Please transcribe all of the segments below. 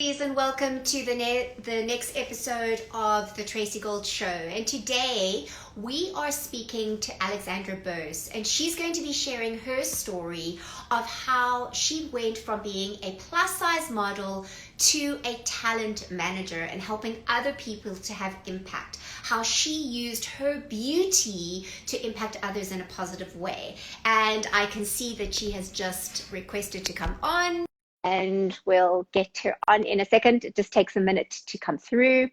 And welcome to the next episode of the Tracy Gold Show. And today we are speaking to Alexandra Bose, and she's going to be sharing her story of how she went from being a plus size model to a talent manager and helping other people to have impact. How she used her beauty to impact others in a positive way. And I can see that she has just requested to come on, and we'll get her on in a second. It just takes a minute to come through.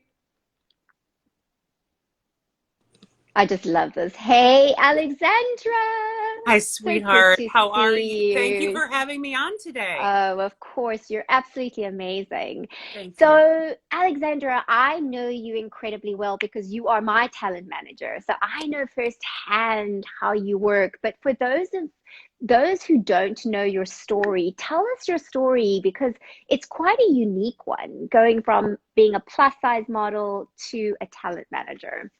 I just love this. Hey, Alexandra. Hi, So good sweetheart. to How are you? Thank you see you. for having me on today. Oh, of course. You're absolutely amazing. Thank you. So, Alexandra, I know you incredibly well because you are my talent manager. So I know firsthand how you work. But for those who don't know your story, tell us your story because it's quite a unique one, going from being a plus size model to a talent manager.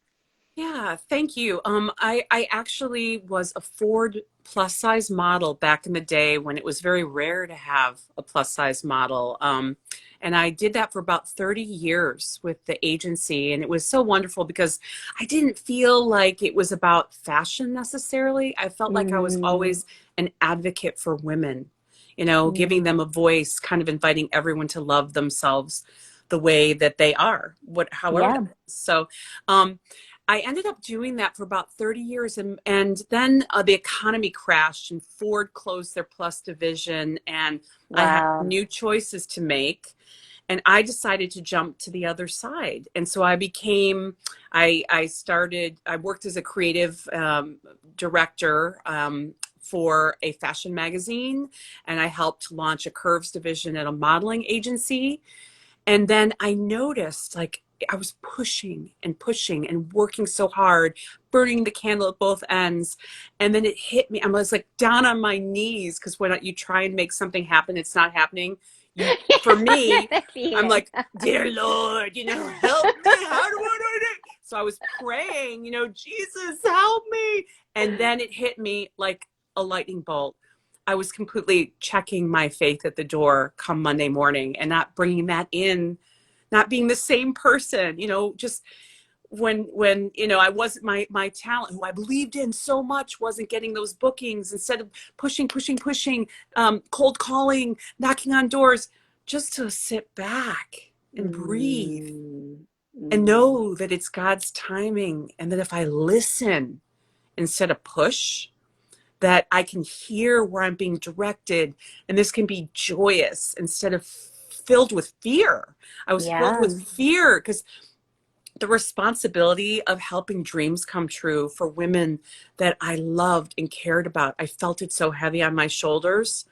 Yeah, thank you. I actually was a Ford plus size model back in the day when it was very rare to have a plus size model. And I did that for about 30 years with the agency. And it was so wonderful because I didn't feel like it was about fashion necessarily. I felt like I was Mm, always an advocate for women, giving them mm, a voice, kind of inviting everyone to love themselves the way that they are, however yeah. that is. So, um, I ended up doing that for about 30 years. And then the economy crashed and Ford closed their plus division. And I had Wow. new choices to make. And I decided to jump to the other side. And so I worked as a creative director for a fashion magazine. And I helped launch a curves division at a modeling agency. And then I noticed like I was pushing and pushing and working so hard, burning the candle at both ends. And then it hit me. I was like down on my knees because when you try and make something happen, it's not happening. For I know me, that I'm feeling. like, dear Lord, help me. How do I do it? So I was praying, Jesus, help me. And then it hit me like a lightning bolt. I was completely checking my faith at the door come Monday morning and not bringing that in, not being the same person, just when I wasn't my talent, who I believed in so much, wasn't getting those bookings. Instead of pushing, cold calling, knocking on doors, just to sit back and breathe Mm, and mm, know that it's God's timing, and that if I listen instead of push, that I can hear where I'm being directed, and this can be joyous instead of filled with fear. I was filled yeah. with fear because the responsibility of helping dreams come true for women that I loved and cared about, I felt it so heavy on my shoulders.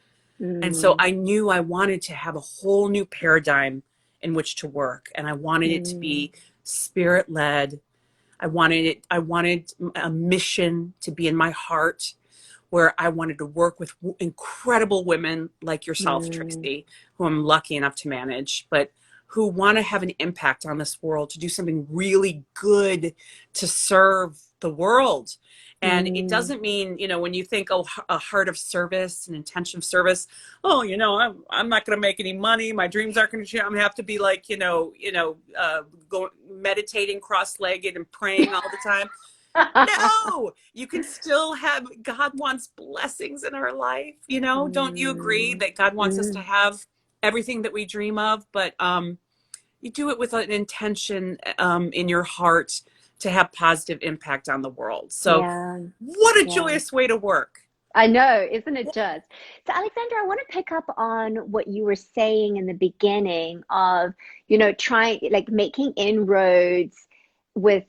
And so Mm, I knew I wanted to have a whole new paradigm in which to work. And I wanted it to mm, be spirit led. I wanted a mission to be in my heart, where I wanted to work with incredible women like yourself, mm, Tracy, who I'm lucky enough to manage, but who want to have an impact on this world, to do something really good to serve the world. And it mm. doesn't mean, when you think, oh, a heart of service, an intention of service, oh, I'm not going to make any money. My dreams aren't going to change. I'm going to have to be like, go meditating cross-legged and praying all the time. No, you can still have, God wants blessings in our life. Don't you agree Mm, that God wants us to mm. have everything that we dream of, but you do it with an intention in your heart to have positive impact on the world. So Yeah, what a yeah. joyous way to work. I know, isn't it just? So, Alexandra, I want to pick up on what you were saying in the beginning of, trying like making inroads with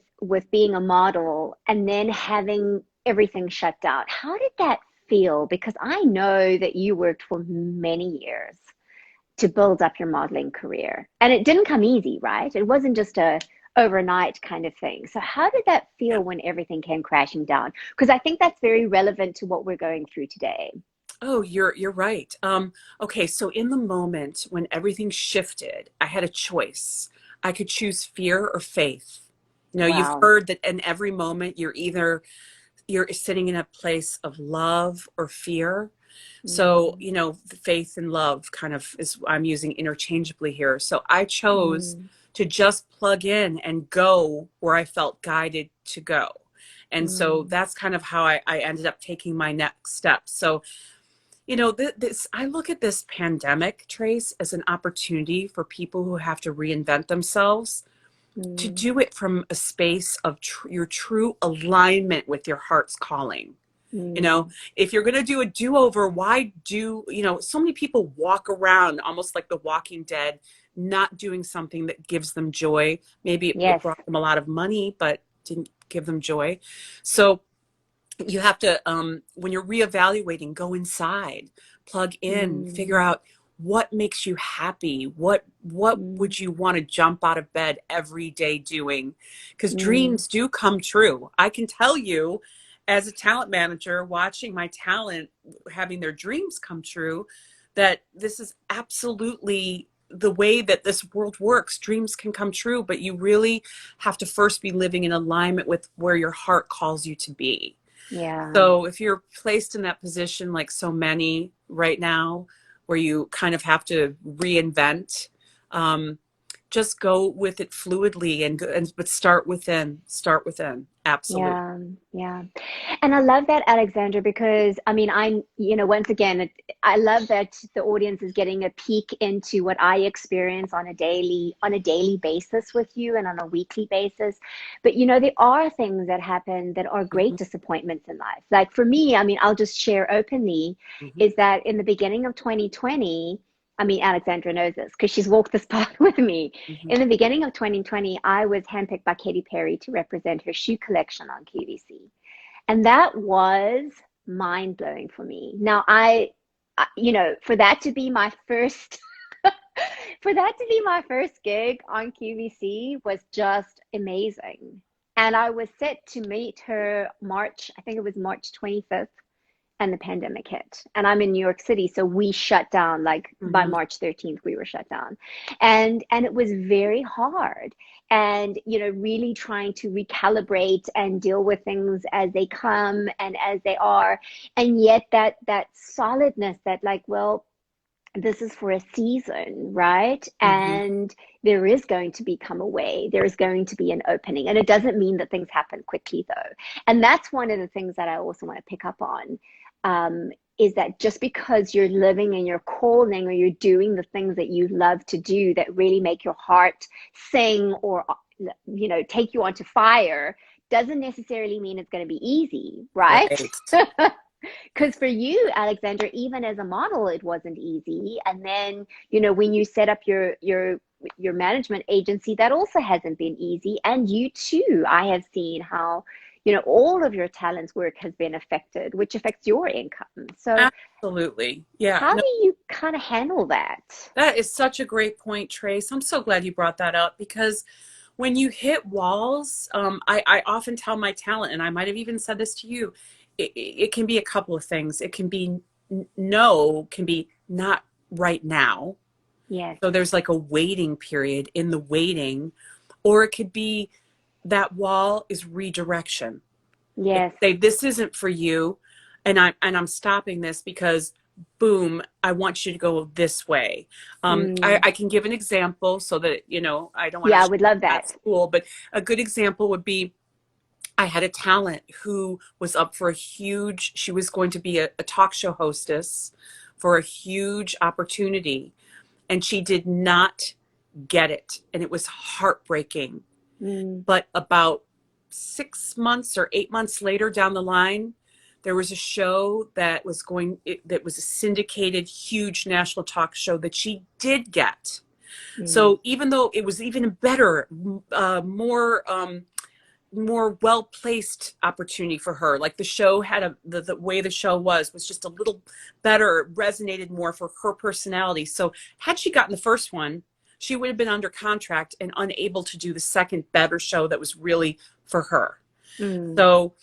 being a model and then having everything shut down. How did that feel? Because I know that you worked for many years to build up your modeling career. And it didn't come easy, right? It wasn't just a overnight kind of thing. So how did that Yeah. feel when everything came crashing down? Because I think that's very relevant to what we're going through today. Oh, you're right. Okay, so in the moment when everything shifted, I had a choice. I could choose fear or faith. You've Wow. heard that in every moment you're sitting in a place of love or fear. So, Mm. you know, faith and love kind of is I'm using interchangeably here. So I chose Mm. to just plug in and go where I felt guided to go. And so Mm. that's kind of how I ended up taking my next steps. So, you know, this I look at this pandemic, Trace, as an opportunity for people who have to reinvent themselves to Mm. do it from a space of your true alignment with your heart's calling. You know, Mm. if you're going to do a do-over, why do, you know, so many people walk around almost like the Walking Dead, not doing something that gives them joy. Maybe it Yes. brought them a lot of money, but didn't give them joy. So you have to, when you're reevaluating, go inside, plug in, figure Mm. out what makes you happy. What Mm. would you want to jump out of bed every day doing? Because Mm. dreams do come true. I can tell you, as a talent manager, watching my talent having their dreams come true, that this is absolutely the way that this world works. Dreams can come true, but you really have to first be living in alignment with where your heart calls you to be. Yeah. So if you're placed in that position, like so many right now, where you kind of have to reinvent, um, just go with it fluidly and but start within. Absolutely. Yeah, yeah. And I love that, Alexandra, because I mean, once again, I love that the audience is getting a peek into what I experience on a daily basis with you and on a weekly basis. But there are things that happen that are great Mhm, disappointments in life. Like for me, I mean, I'll just share openly, mhm, is that in the beginning of 2020, I mean, Alexandra knows this because she's walked this path with me. mhm. In the beginning of 2020, I was handpicked by Katy Perry to represent her shoe collection on QVC. And that was mind blowing for me. Now, for that to be my first, for that to be my first gig on QVC was just amazing. And I was set to meet her March, I think it was March 25th, and the pandemic hit. And I'm in New York City, so we shut down, like by Mhm. March 13th we were shut down. And it was very hard. And really trying to recalibrate and deal with things as they come and as they are. And yet that solidness that, like, well, this is for a season, right? Mhm. And there is going to become a way, there is going to be an opening. And it doesn't mean that things happen quickly, though. And that's one of the things that I also want to pick up on, is that just because you're living in your calling or you're doing the things that you love to do that really make your heart sing or, take you onto fire, doesn't necessarily mean it's going to be easy, right? Right. Because for you, Alexandra, even as a model, it wasn't easy. And then, when you set up your management agency, that also hasn't been easy. And you too, I have seen how, all of your talents work has been affected, which affects your income. So Absolutely. Yeah. how No, do you kind of handle that? that is such a great point, Trace. I'm so glad you brought that up because when you hit walls, I often tell my talent, and I might have even said this to you, it can be a couple of things. It can be no, can be not right now. Yes. So there's like a waiting period in the waiting, or it could be that wall is redirection. It Yes. say this isn't for you, and I'm stopping this because boom, I want you to go this way. Mm. I can give an example so that I don't want to Yeah, I show would love at that. school, but a good example would be I had a talent who was up for she was going to be a talk show hostess for a huge opportunity, and she did not get it, and it was heartbreaking. Mm. But about 6 months or 8 months later down the line, there was a show that was a syndicated, huge national talk show that she did get. Mm. So even though it was even a better, more well placed opportunity for her, like the show had the way the show was just a little better, resonated more for her personality. So had she gotten the first one, she would have been under contract and unable to do the second better show that was really for her. Mm. So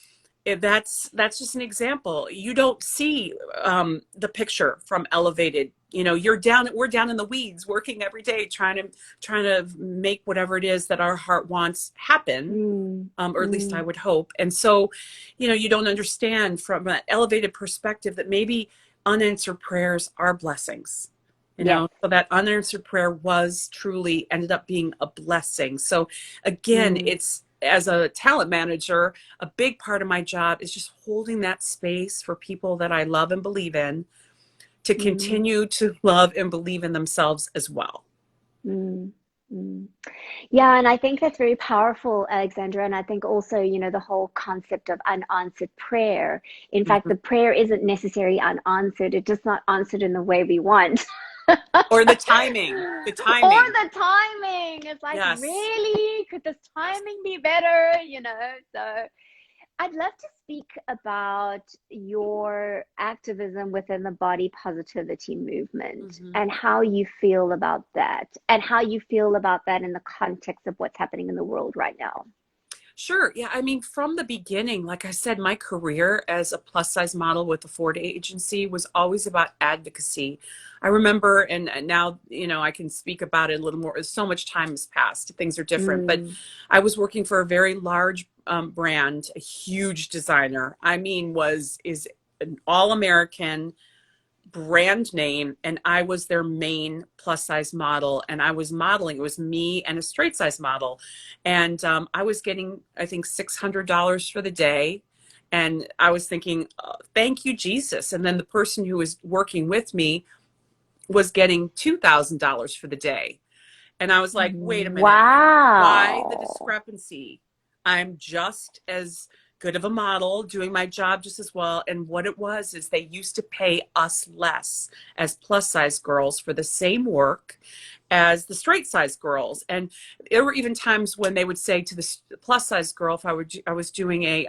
that's just an example. You don't see the picture from Elevated. We're down in the weeds, working every day, trying to make whatever it is that our heart wants happen, Mm. or at least I Mm. would hope. And so, you don't understand from an elevated perspective that maybe unanswered prayers are blessings. Yes. So that unanswered prayer was truly ended up being a blessing. So again, Mm, it's as a talent manager, a big part of my job is just holding that space for people that I love and believe in to mm, continue to love and believe in themselves as well. mm, mm. Yeah, and I think that's very powerful, Alexandra. And I think also, the whole concept of unanswered prayer. In fact, Mhm. the prayer isn't necessarily unanswered, it's just not answered in the way we want. Or the timing, the Or timing. the timing. It's like, Yes. really? Could this timing be better? So I'd love to speak about your activism within the body positivity movement Mhm. and how you feel about that, and how you feel about that in the context of what's happening in the world right now. Sure. Yeah. I mean, from the beginning, like I said, my career as a plus size model with the Ford agency was always about advocacy. I remember, and now, I can speak about it a little more. So much time has passed. Things are different. But Mm. I was working for a very large brand, a huge designer. I mean, is an all American brand name, and I was their main plus size model, and I was modeling. It was me and a straight size model, and I was getting, I think, $600 for the day, and I was thinking, thank you, Jesus. And then the person who was working with me was getting $2,000 for the day, and I was like, wait a minute, why the Wow. discrepancy? I'm just as good of a model, doing my job just as well. And what it was is they used to pay us less as plus size girls for the same work as the straight size girls. And there were even times when they would say to the plus size girl, if I was doing a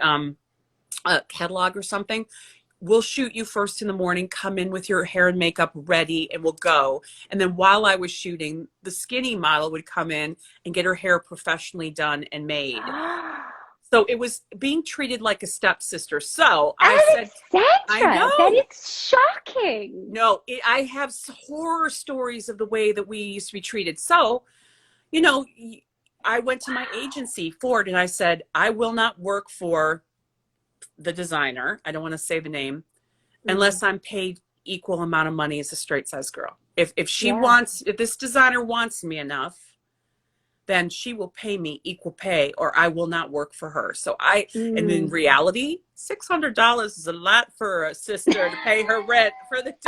catalog or something, we'll shoot you first in the morning, come in with your hair and makeup ready, and we'll go. And then while I was shooting, the skinny model would come in and get her hair professionally done and made. So it was being treated like a stepsister. So I said, I Alexandra, that know. is shocking. No, I have horror stories of the way that we used to be treated. So, you know, I went to my Wow. agency, Ford, and I said, I will not work for the designer. I don't want to say the name Mm. unless I'm paid equal amount of money as a straight size girl. Yeah. If this designer wants me enough, then she will pay me equal pay or I will not work for her. And in Mm. reality, $600 is a lot for a sister to pay her rent for the day.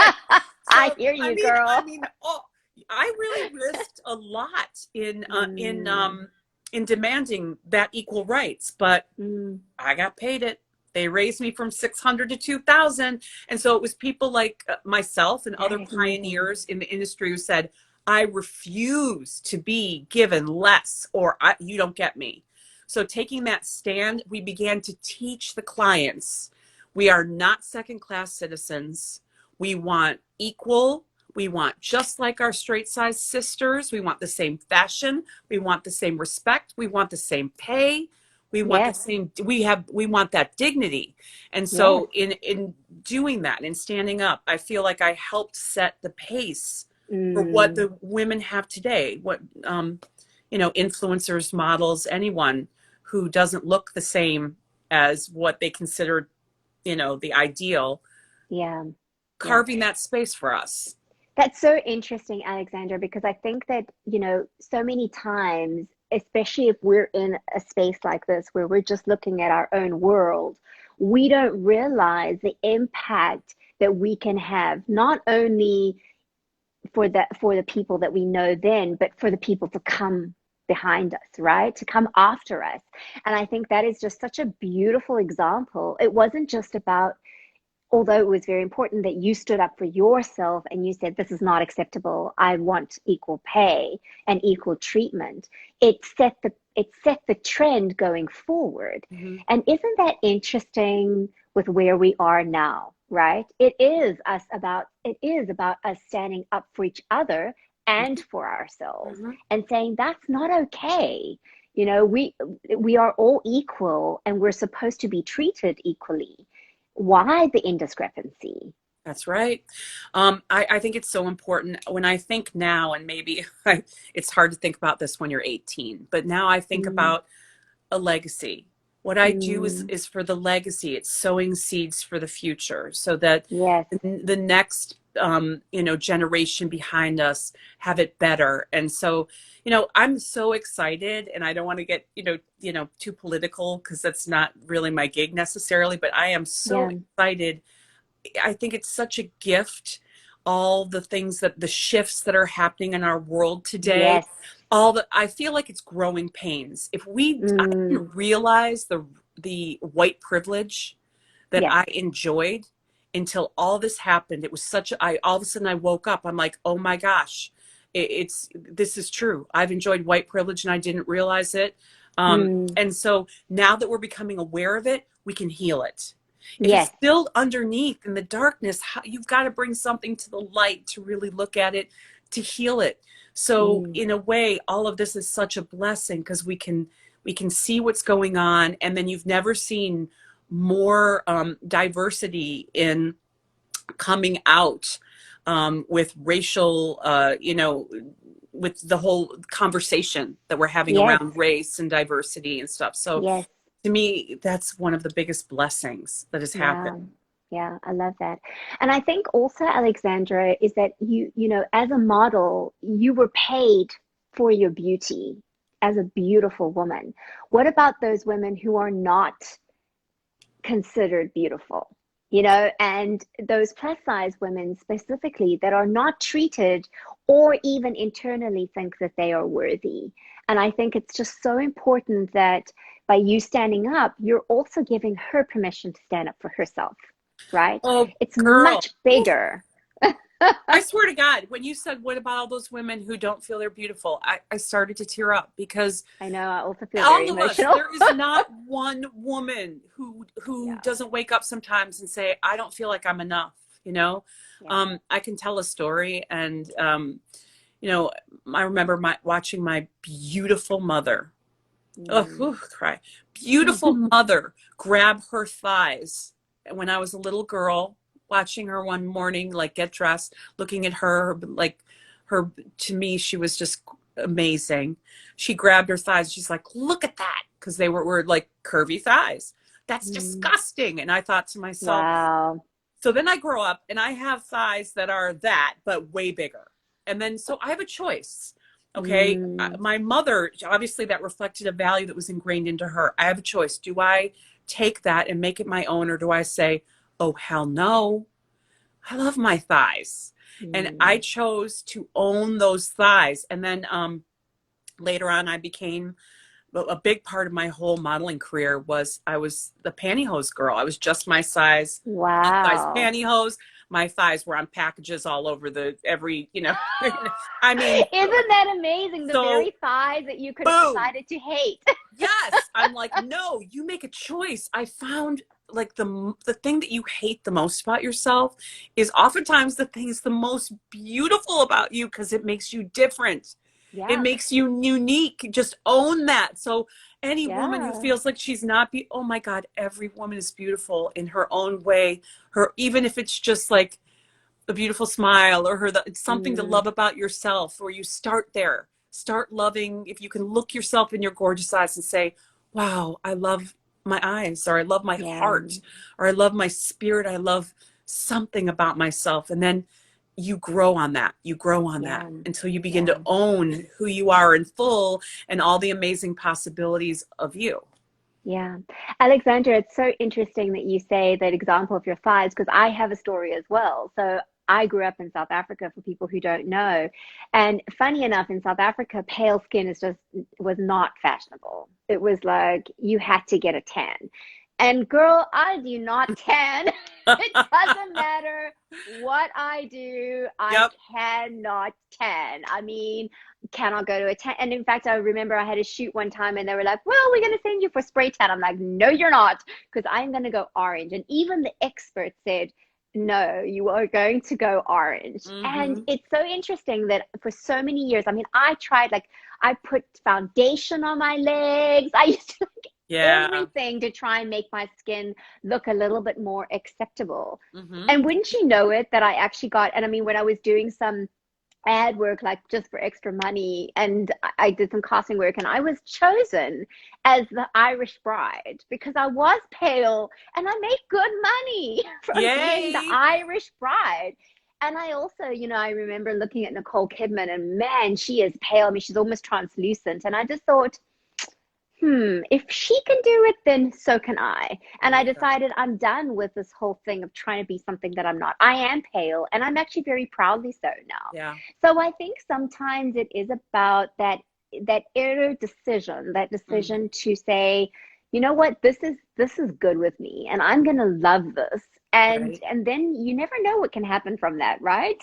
I So, hear I you, mean, I girl. mean, oh, I really risked a lot Mm. in demanding that equal rights, but Mm. I got paid it. They raised me from 600 to 2,000. And so it was people like myself and That other is amazing. pioneers in the industry who said, I refuse to be given less or you don't get me. So taking that stand, we began to teach the clients, we are not second class citizens. We want equal. We want just like our straight size sisters. We want the same fashion. We want the same respect. We want the same pay. We want the Yes. same, we want that dignity. And Yes. so in doing that and standing up, I feel like I helped set the pace for what Mm. the women have today. What influencers, models, anyone who doesn't look the same as what they consider, the ideal, Yeah. Yeah. carving that space for us. That's so interesting, Alexandra, because I think that, so many times, especially if we're in a space like this where we're just looking at our own world, we don't realize the impact that we can have, not only for the people that we know then, but for the people to come behind us, right? To come after us. And I think that is just such a beautiful example. It wasn't just about, although it was very important that you stood up for yourself and you said, this is not acceptable, I want equal pay and equal treatment. It set the trend going forward. Mm-hmm. And isn't that interesting with where we are now, right? It is about us standing up for each other and for ourselves Mm-hmm. and saying that's not okay. We are all equal and we're supposed to be treated equally. Why the indiscrepancy? That's right. I think it's so important when I think now, and maybe it's hard to think about this when you're 18, but now I think Mm, about a legacy. What I do Mm. is for the legacy. It's sowing seeds for the future so that Yes. the next generation behind us have it better. And so, I'm so excited, and I don't want to get, too political because that's not really my gig necessarily, but I am so Yeah. excited. I think it's such a gift, all the things that the shifts that are happening in our world today, Yes. all the I feel like it's growing pains. I Mm. didn't realize the white privilege that Yes. I enjoyed until all this happened. It was I all of a sudden I woke up. I'm like, oh my gosh, this is true. I've enjoyed white privilege and I didn't realize it. Mm. And so now that we're becoming aware of it, we can heal it. If it's Yes. still underneath in the darkness, you've got to bring something to the light to really look at it, to heal it. So Mm. in a way, all of this is such a blessing because we can see what's going on, and then you've never seen more diversity in coming out with racial, with the whole conversation that we're having Yes. around race and diversity and stuff. So Yes. to me, that's one of the biggest blessings that has happened. Yeah. Yeah, I love that. And I think also, Alexandra, is that you know, as a model, you were paid for your beauty as a beautiful woman. What about those women who are not considered beautiful? You know, and those plus size women specifically that are not treated or even internally think that they are worthy. And I think it's just so important that by you standing up, you're also giving her permission to stand up for herself, right? Oh, It's girl. much bigger. I swear to God, when you said, what about all those women who don't feel they're beautiful? I started to tear up because I know, I also feel very all of us, emotional. there is not one woman who Yeah, doesn't wake up sometimes and say, I don't feel like I'm enough, you know? yeah. I can tell a story, and you know, I remember watching my beautiful mother, oh, Mm. whew, cry, beautiful mother grab her thighs when I was a little girl, watching her one morning, like get dressed, looking at her, like her, to me, she was just amazing. She grabbed her thighs. She's like, look at that. Cause they were like curvy thighs. That's Mm. disgusting. And I thought to myself, Wow. so then I grow up and I have thighs that are that, but way bigger. And then, so I have a choice. Okay. Mm. My mother, obviously that reflected a value that was ingrained into her. I have a choice. Do I take that and make it my own? Or do I say, oh, hell no, I love my thighs. And I Mm. chose to own those thighs. And then later on, I became a big part of my whole modeling career was I was the pantyhose girl. I was just my size Wow. pantyhose. My thighs were on packages all over I mean, Isn't that amazing? The so very thighs that you could have boom. decided to hate. Yes. I'm like, no, you make a choice. I found like the thing that you hate the most about yourself is oftentimes the thing is the most beautiful about you because it makes you different. It Yeah, makes you unique. Just own that. So any woman who yeah. feels like she's not oh my God, every woman is beautiful in her own way. Even if it's just like a beautiful smile or it's something to Mm. love about yourself, or you start there. Start loving, if you can look yourself in your gorgeous eyes and say, wow, I love my eyes, or I love my Yeah, heart, or I love my spirit. I love something about myself. And then you grow on that. You grow on that yeah, until you begin yeah. to own who you are in full and all the amazing possibilities of you. Yeah. Alexandra, it's so interesting that you say that example of your thighs because I have a story as well. So I grew up in South Africa for people who don't know. And funny enough, in South Africa, pale skin is just was not fashionable. It was like you had to get a tan. And girl, I do not tan. It doesn't matter what I do, I Yep. cannot tan. I mean, cannot go to a tan. And in fact, I remember I had a shoot one time and they were like, well, we're going to send you for spray tan. I'm like, no, you're not, because I'm going to go orange. And even the expert said, no, you are going to go orange. And Mm-hmm. it's so interesting that for so many years, I mean, I tried, like, I put foundation on my legs. I used to like Yeah. everything to try and make my skin look a little bit more acceptable. Mm-hmm. And wouldn't you know it, that I actually got, and I mean, when I was doing some ad work, like just for extra money. And I did some casting work, and I was chosen as the Irish bride because I was pale and I made good money from being the Yay. Irish bride. And I also, I remember looking at Nicole Kidman, and man, she is pale. I mean, she's almost translucent. And I just thought, if she can do it, then so can I. And I Yeah. decided I'm done with this whole thing of trying to be something that I'm not. I am pale, and I'm actually very proudly so now. Yeah. So I think sometimes it is about that inner decision, that Mm. decision to say, you know what, this is good with me, and I'm gonna love this. And Right. and then you never know what can happen from that, right?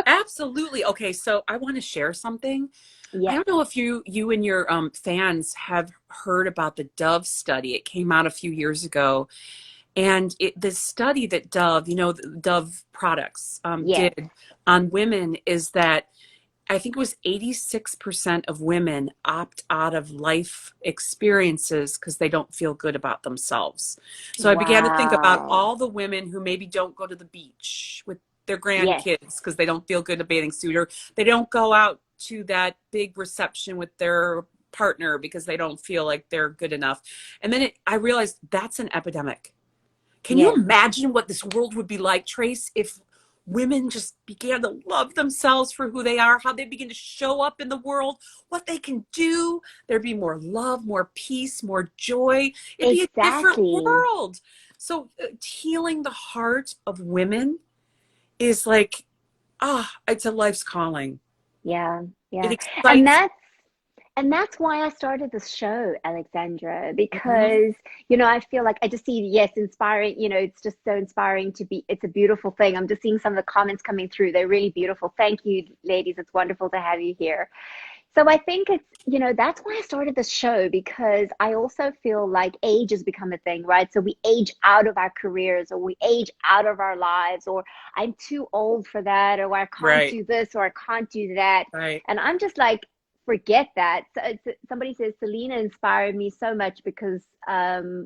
Absolutely. Okay, so I want to share something. I Yes. don't know if you and your fans have heard about the Dove study. It came out a few years ago, and the study that Dove, the Dove products, Yes. did on women is that I think it was 86% of women opt out of life experiences because they don't feel good about themselves. So I began to think about Wow. all the women who maybe don't go to the beach with their Yes. grandkids because they don't feel good in a bathing suit, or they don't go out to that big reception with their partner because they don't feel like they're good enough. And then I realized that's an epidemic. Can you Yes. imagine what this world would be like, Trace, if women just began to love themselves for who they are, how they begin to show up in the world, what they can do? There'd be more love, more peace, more joy. It'd be a different Exactly. world. So healing the heart of women is like, it's a life's calling. Yeah, It yeah. And excites. that's why I started this show, Alexandra, Mhm. because, I feel like I just see, yes, inspiring, it's just so inspiring it's a beautiful thing. I'm just seeing some of the comments coming through. They're really beautiful. Thank you, ladies. It's wonderful to have you here. So I think that's why I started this show, because I also feel like age has become a thing, right? So we age out of our careers, or we age out of our lives, or I'm too old for that, or I can't Right, do this, or I can't do that. right. And I'm just like, forget that. So somebody says Selena inspired me so much because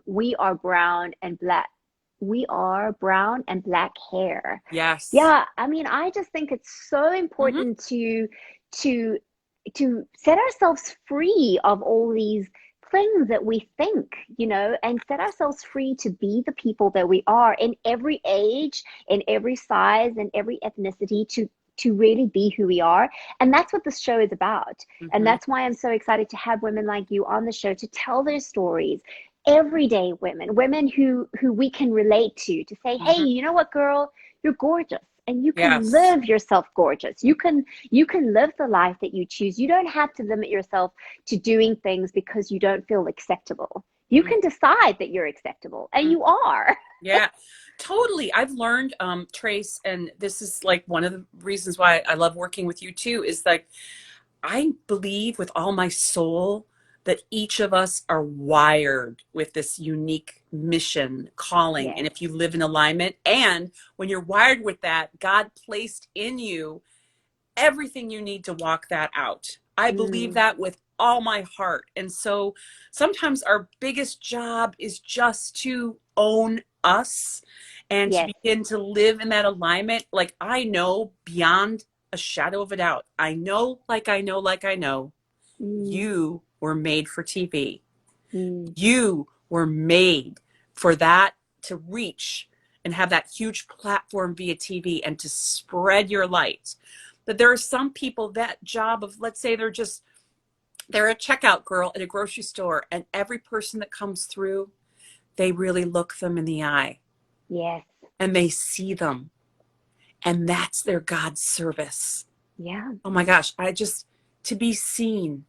we are brown and black. We are brown and black hair. Yes. Yeah, I mean, I just think it's so Hmm. important to to set ourselves free of all these things that we think, and set ourselves free to be the people that we are in every age, in every size, and every ethnicity, to really be who we are. And that's what this show is about. And Hmm. that's why I'm so excited to have women like you on the show to tell their stories. Everyday women who we can relate to say, hey, Hmm. you know what, girl, you're gorgeous, and you can Yes. live yourself gorgeous. You can live the life that you choose. You don't have to limit yourself to doing things because you don't feel acceptable. You can decide that you're acceptable, and Mhm. you are. Yeah, totally. I've learned, Trace, and this is like one of the reasons why I love working with you too, is like I believe with all my soul that each of us are wired with this unique mission, calling. And Yes. if you live in alignment, and when you're wired with that, God placed in you everything you need to walk that out. I believe Mm, that with all my heart. And so sometimes our biggest job is just to own us and to yes. begin to live in that alignment. Like I know beyond a shadow of a doubt, I know, like I know, Mm, you were made for TV. mm, You were made for that, to reach and have that huge platform via TV and to spread your light. But there are some people that job of, let's say they're a checkout girl at a grocery store, and every person that comes through, they really look them in the eye yes. and they see them, and that's their God service. Yeah. Oh my gosh, to be seen,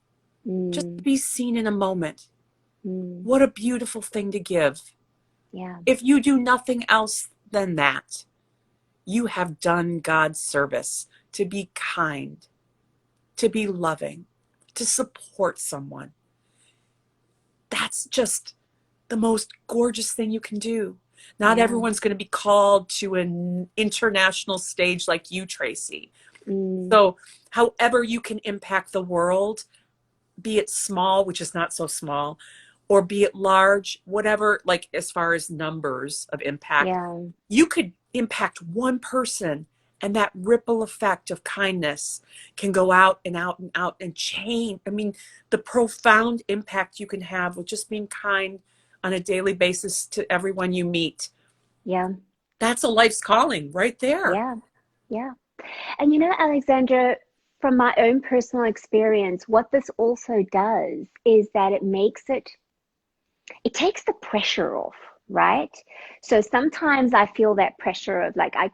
just to Mm, be seen in a moment. mm, What a beautiful thing to give. yeah. If you do nothing else than that, you have done God's service, to be kind, to be loving, to support someone. That's just the most gorgeous thing you can do. Not Yeah. everyone's going to be called to an international stage like you, Tracy. Mm, So, however you can impact the world, be it small, which is not so small, or be it large, whatever, like as far as numbers of impact, yeah. you could impact one person And that ripple effect of kindness can go out and out and out and change. I mean, the profound impact you can have with just being kind on a daily basis to everyone you meet. Yeah. That's a life's calling right there. Yeah. Yeah. And Alexandra, from my own personal experience, what this also does is that it takes the pressure off, right? So sometimes I feel that pressure of like, I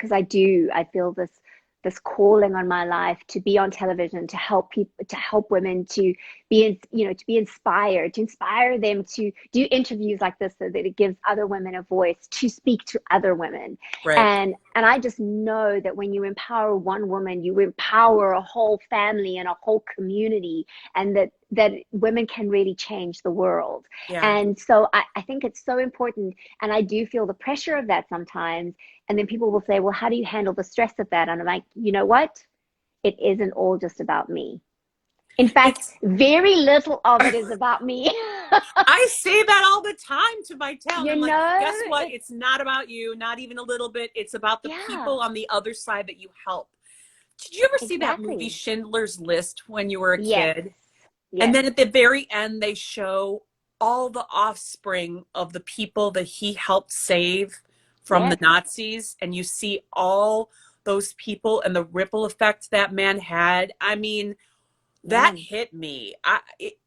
feel this calling on my life to be on television, to help people, to help women, to to be inspired, to inspire them to do interviews like this so that it gives other women a voice to speak to other women. Right. And I just know that when you empower one woman, you empower a whole family and a whole community, and that women can really change the world. Yeah. And so I think it's so important. And I do feel the pressure of that sometimes. And then people will say, well, how do you handle the stress of that? And I'm like, you know what? It isn't all just about me. In fact, very little of it is about me. I say that all the time to my talent. I'm like, guess what? It's not about you, not even a little bit. It's about the people on the other side that you help. Did you ever see that movie Schindler's List when you were a kid? Yes. And then at the very end, they show all the offspring of the people that he helped save from the Nazis. And you see all those people and the ripple effect that man had. I mean, that hit me.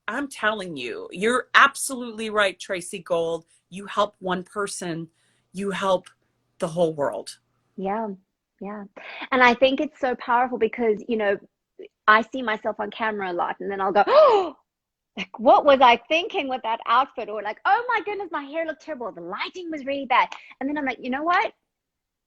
I'm telling you, you're absolutely right, Tracy Gold. You help one person, you help the whole world. Yeah. Yeah. And I think it's so powerful because, I see myself on camera a lot, and then I'll go, oh, like, what was I thinking with that outfit? Or like, oh my goodness, my hair looked terrible. The lighting was really bad. And then I'm like, you know what?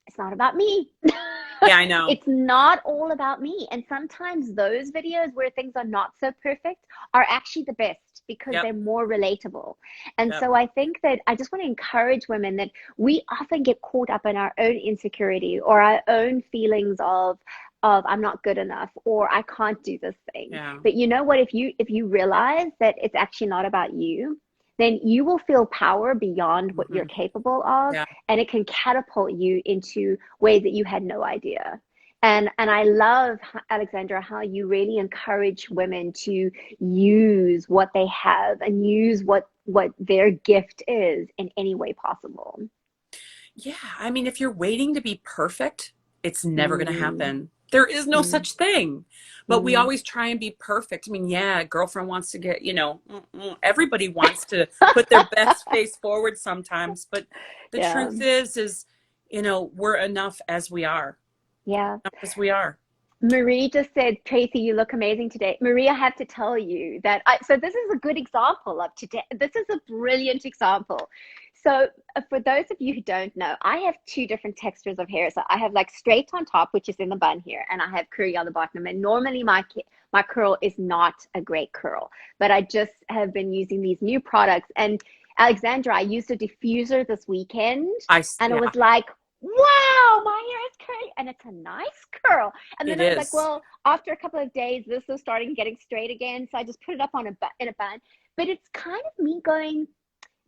It's not about me. Yeah, I know. It's not all about me. And sometimes those videos where things are not so perfect are actually the best because they're more relatable. And so I think that I just want to encourage women that we often get caught up in our own insecurity or our own feelings of I'm not good enough, or I can't do this thing. Yeah. But you know what? If you realize that it's actually not about you, then you will feel power beyond what you're capable of, and it can catapult you into ways that you had no idea. And I love, Alexandra, how you really encourage women to use what they have and use what their gift is in any way possible. Yeah, I mean, if you're waiting to be perfect, it's never going to happen. There is no such thing. But we always try and be perfect. I mean, yeah, a girlfriend wants to get, everybody wants to put their best face forward sometimes. But the truth is, we're enough as we are. Yeah. Enough as we are. Marie just said, Tracy, you look amazing today. Marie, I have to tell you that so this is a good example of today. This is a brilliant example. So for those of you who don't know, I have two different textures of hair. So I have like straight on top, which is in the bun here, and I have curly on the bottom. And normally my curl is not a great curl, but I just have been using these new products. And Alexandra, I used a diffuser this weekend, and it was like, wow, my hair is curly, and it's a nice curl. And then I was like, well, after a couple of days, this was starting getting straight again. So I just put it up in a bun. But it's kind of me going,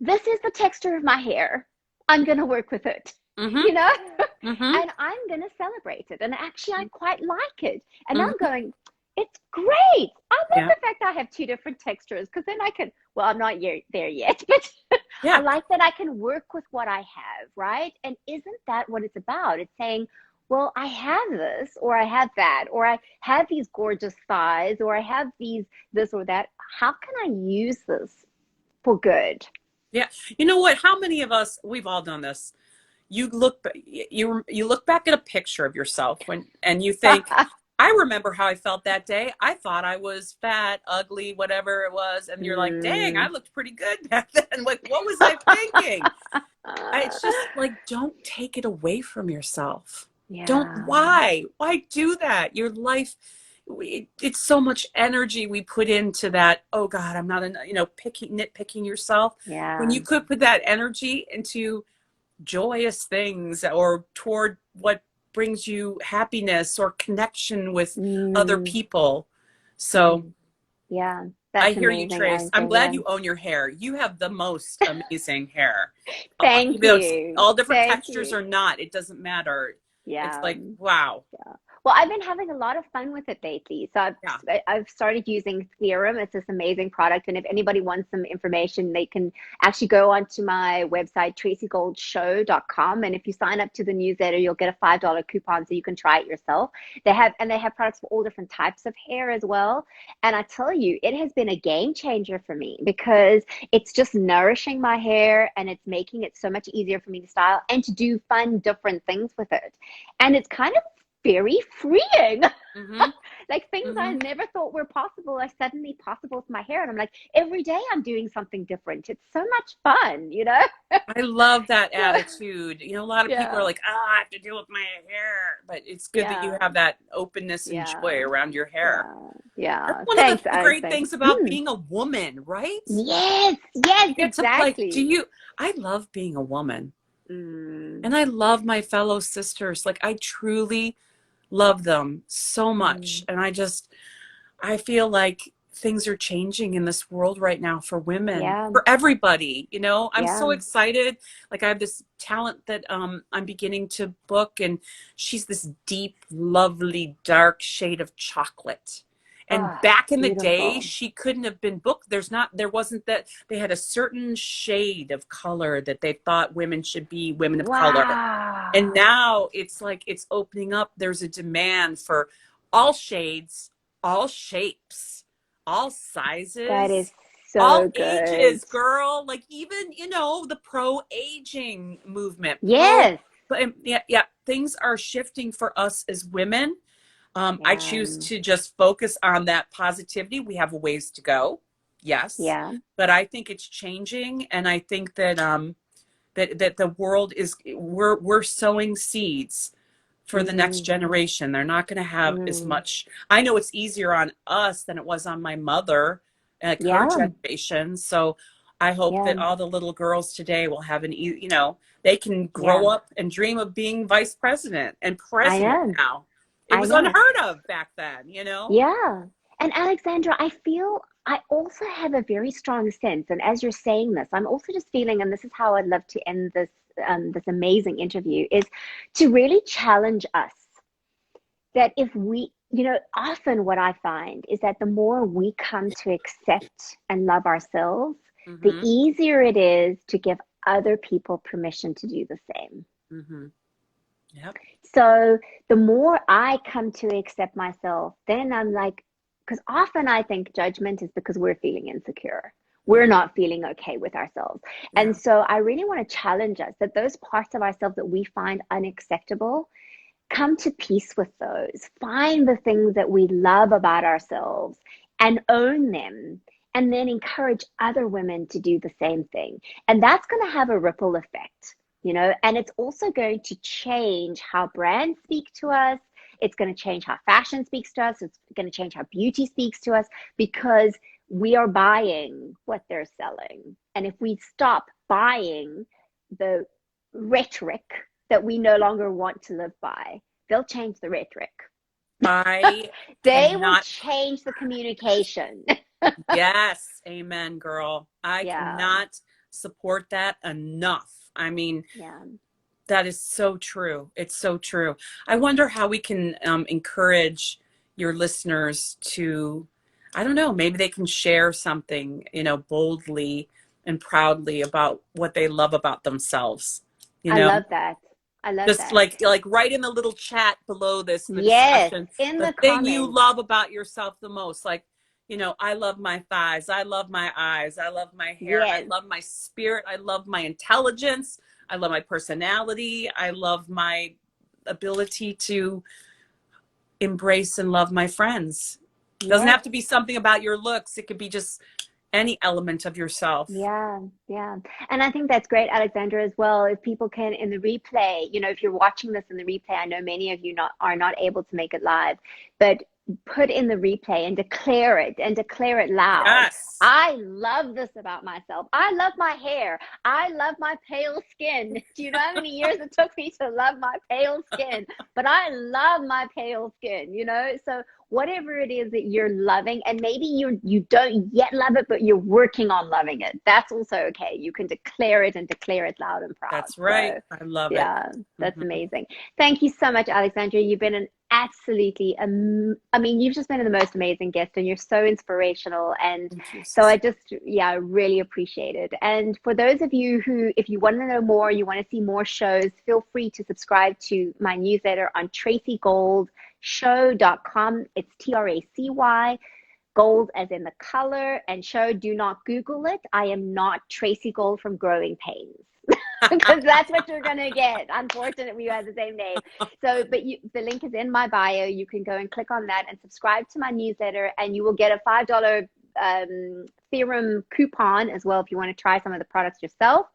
this is the texture of my hair. I'm going to work with it, and I'm going to celebrate it. And actually, I quite like it. And I'm going, it's great. I love the fact that I have two different textures, because then I can, well, I'm not there yet, but I like that I can work with what I have, right? And isn't that what it's about? It's saying, well, I have this, or I have that, or I have these gorgeous thighs, or I have this or that. How can I use this for good? Yeah. You know what? How many of us, we've all done this. You look back at a picture of yourself and you think, I remember how I felt that day. I thought I was fat, ugly, whatever it was. And you're like, dang, I looked pretty good back then. Like, what was I thinking? It's just like, don't take it away from yourself. Yeah. Why do that? Your life, it's so much energy we put into that. Oh God, I'm not, nitpicking yourself. Yeah. When you could put that energy into joyous things or toward what brings you happiness or connection with other people. So yeah, I hear you, Trace. I'm glad you own your hair. You have the most amazing hair. Thank you. All different textures or not, it doesn't matter. It's Yeah. like, wow. Yeah. Well, I've been having a lot of fun with it lately. So Yeah. I've started using Theorem. It's this amazing product. And if anybody wants some information, they can actually go onto my website, tracygoldshow.com. And if you sign up to the newsletter, you'll get a $5 coupon so you can try it yourself. They have products for all different types of hair as well. And I tell you, it has been a game changer for me because it's just nourishing my hair and it's making it so much easier for me to style and to do fun, different things with it. And it's kind of very freeing. Mm-hmm. Like things I Mm-hmm. never thought were possible are suddenly possible with my hair. And I'm like, every day I'm doing something different. It's so much fun, you know? I love that So, attitude. You know, a lot of people are yeah, like, oh, I have to deal with my hair. But it's good that you yeah, have that openness and yeah, joy around your hair. yeah, That's yeah. one of Thanks, the great Alexander. things about being a woman, right? Yes, yes, You get to play. exactly. I love being a woman. Mm, And I love my fellow sisters. Like, I truly love them so much. mm, And I feel like things are changing in this world right now for women, yeah, for everybody. You know, I'm yeah. so excited. Like, I have this talent that I'm beginning to book, and she's this deep, lovely, dark shade of chocolate. And Oh, back in the day, beautiful. she couldn't have been booked. There wasn't that. They had a certain shade of color that they thought women should be women of color. And Wow. now it's like it's opening up. There's a demand for all shades, all shapes, all That is sizes, all so good. ages, girl. Like, even, the pro aging movement, Yes. but yeah, yeah, things are shifting for us as women. I Yeah. choose to just focus on that positivity. We have a ways to go, yes, Yeah. but I think it's changing, and I think that that the world is we're sowing seeds for the next Mm, generation. They're not going to have as mm. much. I know it's easier on us than it was on my mother, like her Yeah. generation. So I hope Yeah. that all the little girls today will have they can grow Yeah. up and dream of being vice president and I president know. now. It I was know. unheard of back then. Yeah. And Alexandra, I feel I also have a very strong sense, and as you're saying this, I'm also just feeling, and this is how I'd love to end this amazing interview, is to really challenge us that if we, often what I find is that the more we come to accept and love ourselves, the Mm-hmm. easier it is to give other people permission to do the same. Mm-hmm. Yep. So the more I come to accept myself, then I'm like, because often I think judgment is because we're feeling insecure. We're Mm-hmm. not feeling okay with ourselves. And Yeah. so I really want to challenge us that those parts of ourselves that we find unacceptable, come to peace with those. Find the things that we love about ourselves and own them. And then encourage other women to do the same thing. And that's going to have a ripple effect, and it's also going to change how brands speak to us. It's going to change how fashion speaks to us. It's going to change how beauty speaks to us because we are buying what they're selling. And if we stop buying the rhetoric that we no longer want to live by, they'll change the rhetoric. I They will cannot. change the communication. Yes, amen, girl. I Yeah, cannot support that enough. I mean, yeah. that is so true. It's so true. I wonder how we can encourage your listeners to, I don't know, maybe they can share something, boldly and proudly about what they love about themselves. You I know, love that. I love just that. like write in the little chat below this, the Yes, discussion, in the the thing you comments. love about yourself the most. Like, I love my thighs, I love my eyes, I love my hair, I Yes, love my spirit, I love my intelligence, I love my personality, I love my ability to embrace and love my friends. It doesn't yes. have to be something about your looks. It could be just any element of yourself. Yeah, yeah. And I think that's great, Alexandra, as well. If people can, in the replay, if you're watching this in the replay, I know many of you are not able to make it live, but put in the replay and declare it loud. Yes. I love this about myself. I love my hair. I love my pale skin. Do you know how many years it took me to love my pale skin? But I love my pale skin, So whatever it is that you're loving, and maybe you don't yet love it, but you're working on loving it. That's also okay. You can declare it and declare it loud and proud. That's right. So, I love it. yeah, that's Mhm. amazing. Thank you so much, Alexandra. You've been an absolutely, I mean, you've just been the most amazing guest, and you're so inspirational. And Thank you. so I just, yeah, really appreciate it. And for those of you who, if you want to know more, you want to see more shows, feel free to subscribe to my newsletter on tracygoldshow.com. It's TRACY, gold as in the color, and show. Do not Google it. I am not Tracy Gold from Growing Pains. Because that's what you're gonna get. Unfortunately, we have the same name. So, but the link is in my bio. You can go and click on that and subscribe to my newsletter, and you will get a $5 theorem coupon as well if you want to try some of the products yourself.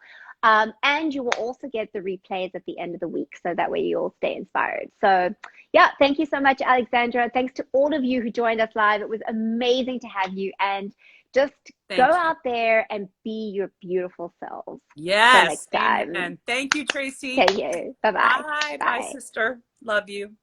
And you will also get the replays at the end of the week, so that way you all stay inspired. So, yeah, thank you so much, Alexandra. Thanks to all of you who joined us live. It was amazing to have you, and just go out there and be your beautiful selves. Yes. Till next time. And thank you, Tracy. Take care. Bye-bye. Bye. Bye, Bye. sister. Love you.